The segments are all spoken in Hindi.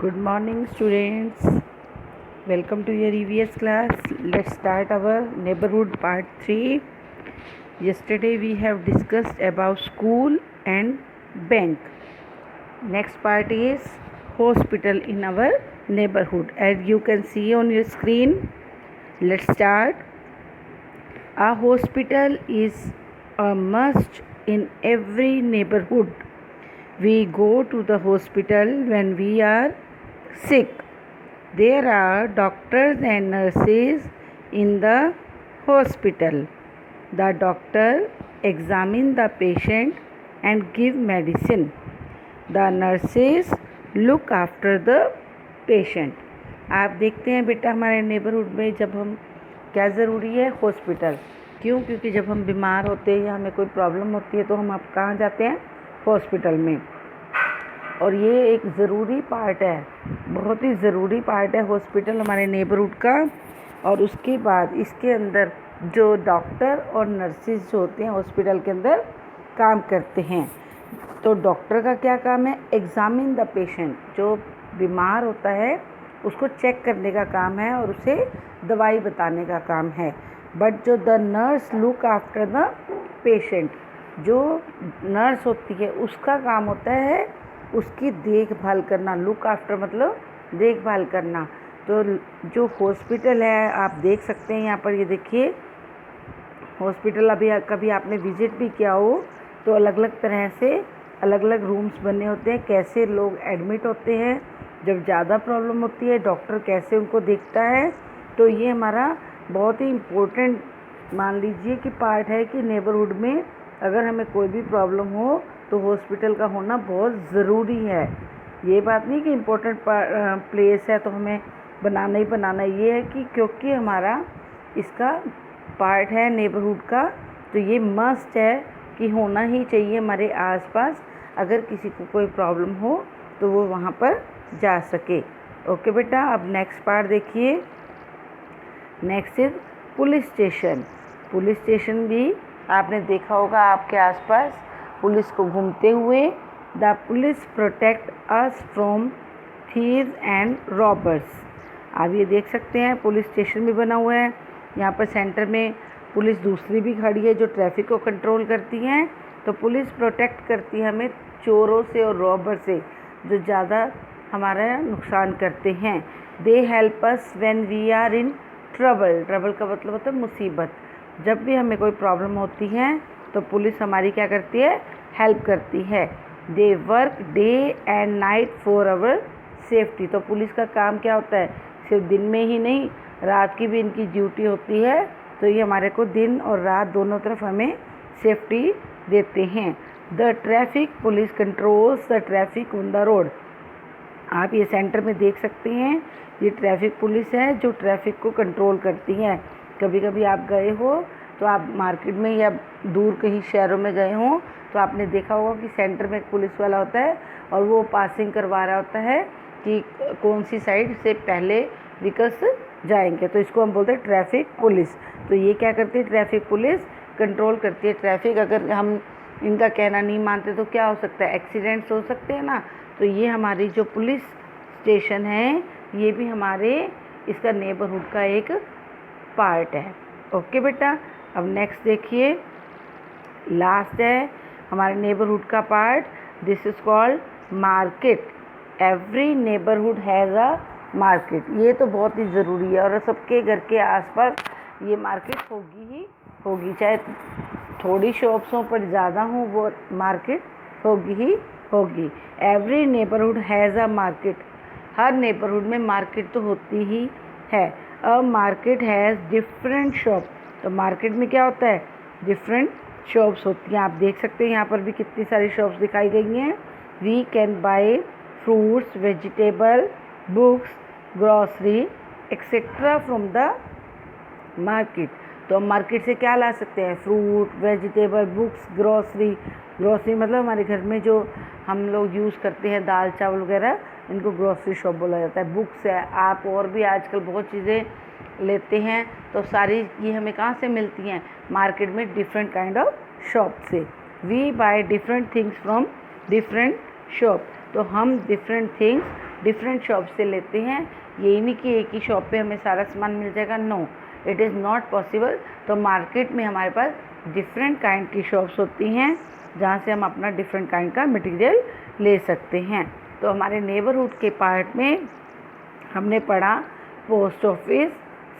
Good morning, students. Welcome to your EVS class. Let's start our neighborhood part 3. Yesterday we have discussed about school and bank. Next part is hospital in our neighborhood. As you can see on your screen, let's start. A hospital is a must in every neighborhood. We go to the hospital when we are sick. There are doctors and nurses in the hospital. The doctor examine the patient and give medicine. The nurses look after the patient. आप देखते हैं बेटा हमारे नेबरहुड में जब हम क्या ज़रूरी है हॉस्पिटल। क्यों? क्योंकि जब हम बीमार होते हैं या हमें कोई प्रॉब्लम होती है तो हम अब कहाँ जाते हैं? हॉस्पिटल में। और ये एक ज़रूरी पार्ट है, बहुत ही ज़रूरी पार्ट है हॉस्पिटल हमारे नेबरहुड का। और उसके बाद इसके अंदर जो डॉक्टर और नर्सिस जो होते हैं हॉस्पिटल के अंदर काम करते हैं। तो डॉक्टर का क्या काम है? Examine the patient. जो बीमार होता है उसको चेक करने का काम है और उसे दवाई बताने का काम है। बट जो the nurse look after the patient, जो नर्स होती है उसका काम होता है उसकी देखभाल करना। लुक आफ्टर मतलब देखभाल करना। तो जो हॉस्पिटल है आप देख सकते हैं यहाँ पर, ये देखिए हॉस्पिटल अभी कभी आपने विजिट भी किया हो तो अलग अलग तरह से अलग अलग रूम्स बने होते हैं। कैसे लोग एडमिट होते हैं, जब ज़्यादा प्रॉब्लम होती है डॉक्टर कैसे उनको देखता है। तो ये हमारा बहुत ही इम्पोर्टेंट मान लीजिए कि पार्ट है कि नेबरहुड में अगर हमें कोई भी प्रॉब्लम हो तो हॉस्पिटल का होना बहुत ज़रूरी है। ये बात नहीं कि इम्पोर्टेंट प्लेस है तो हमें बनाना ही बनाना। ये है कि क्योंकि हमारा इसका पार्ट है नेबरहुड का, तो ये मस्ट है कि होना ही चाहिए हमारे आसपास। अगर किसी को कोई प्रॉब्लम हो तो वो वहाँ पर जा सके। ओके बेटा, अब नेक्स्ट पार्ट देखिए। Next is police station. Police station भी आपने देखा होगा आपके आसपास पुलिस को घूमते हुए। The police protect us from thieves and robbers. आप ये देख सकते हैं पुलिस स्टेशन भी बना हुआ है। यहाँ पर सेंटर में पुलिस दूसरी भी खड़ी है जो ट्रैफिक को कंट्रोल करती हैं। तो पुलिस प्रोटेक्ट करती है हमें चोरों से और रॉबर से जो ज़्यादा हमारा नुकसान करते हैं। They help us when we are in trouble. Trouble का मतलब होता है मुसीबत। जब भी हमें कोई प्रॉब्लम होती है तो पुलिस हमारी क्या करती है? हेल्प करती है। They work day and night for our safety. तो पुलिस का काम क्या होता है? सिर्फ दिन में ही नहीं, रात की भी इनकी ड्यूटी होती है। तो ये हमारे को दिन और रात दोनों तरफ हमें सेफ्टी देते हैं। The traffic police controls the traffic on the road. आप ये सेंटर में देख सकते हैं, ये ट्रैफिक पुलिस है जो ट्रैफिक को कंट्रोल करती है। कभी कभी आप गए हो तो आप मार्केट में या दूर कहीं शहरों में गए हों तो आपने देखा होगा कि सेंटर में एक पुलिस वाला होता है और वो पासिंग करवा रहा होता है कि कौन सी साइड से पहले व्हीकल्स जाएंगे। तो इसको हम बोलते हैं ट्रैफिक पुलिस। तो ये क्या करती है? ट्रैफिक पुलिस कंट्रोल करती है ट्रैफिक। अगर हम इनका कहना नहीं मानते तो क्या हो सकता है? एक्सीडेंट्स हो सकते हैं ना। तो ये हमारी जो पुलिस स्टेशन है ये भी हमारे इसका नेबरहुड का एक पार्ट है। ओके बेटा, अब नेक्स्ट देखिए, लास्ट है हमारे नेबरहुड का part. This is called market. Every neighbourhood has a market. ये तो बहुत ही ज़रूरी है और सबके घर के आसपास ये मार्केट होगी ही होगी। चाहे थोड़ी शॉप्सों पर ज़्यादा हो वो मार्केट होगी ही होगी। Every neighbourhood has a market. Her neighbourhood में मार्केट तो होती ही है। A market has different shop. तो मार्केट में क्या होता है? डिफरेंट शॉप्स होती हैं। आप देख सकते हैं यहाँ पर भी कितनी सारी शॉप्स दिखाई गई हैं। We can buy fruits, vegetable, books, grocery etcetera from the market. तो हम मार्केट से क्या ला सकते हैं? Fruit, vegetable, books, grocery. Grocery मतलब हमारे घर में जो हम लोग यूज़ करते हैं दाल चावल वगैरह, इनको ग्रॉसरी शॉप बोला जाता है। बुक्स है, आप और भी आजकल बहुत चीज़ें लेते हैं तो सारी ये हमें कहाँ से मिलती हैं? मार्केट में डिफरेंट काइंड ऑफ शॉप से। We buy different things from different shop. तो हम डिफरेंट थिंग्स डिफरेंट शॉप से लेते हैं। यही नहीं कि एक ही शॉप पे हमें सारा सामान मिल जाएगा, no, it is not possible. तो मार्केट में हमारे पास डिफरेंट काइंड की शॉप्स होती हैं जहाँ से हम अपना डिफरेंट काइंड का मटेरियल ले सकते हैं। तो हमारे नेबरहुड के पार्ट में हमने पढ़ा post office,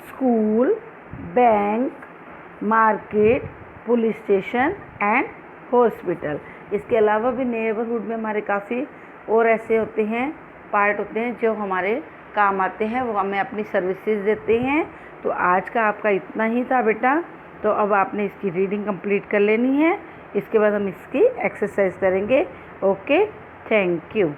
school, bank, market, police station and hospital. इसके अलावा भी नेबरहुड में हमारे काफ़ी और ऐसे होते हैं, पार्ट होते हैं जो हमारे काम आते हैं, वो हमें अपनी सर्विसेज देते हैं। तो आज का आपका इतना ही था बेटा। तो अब आपने इसकी रीडिंग कंप्लीट कर लेनी है, इसके बाद हम इसकी एक्सरसाइज करेंगे। Okay, thank you.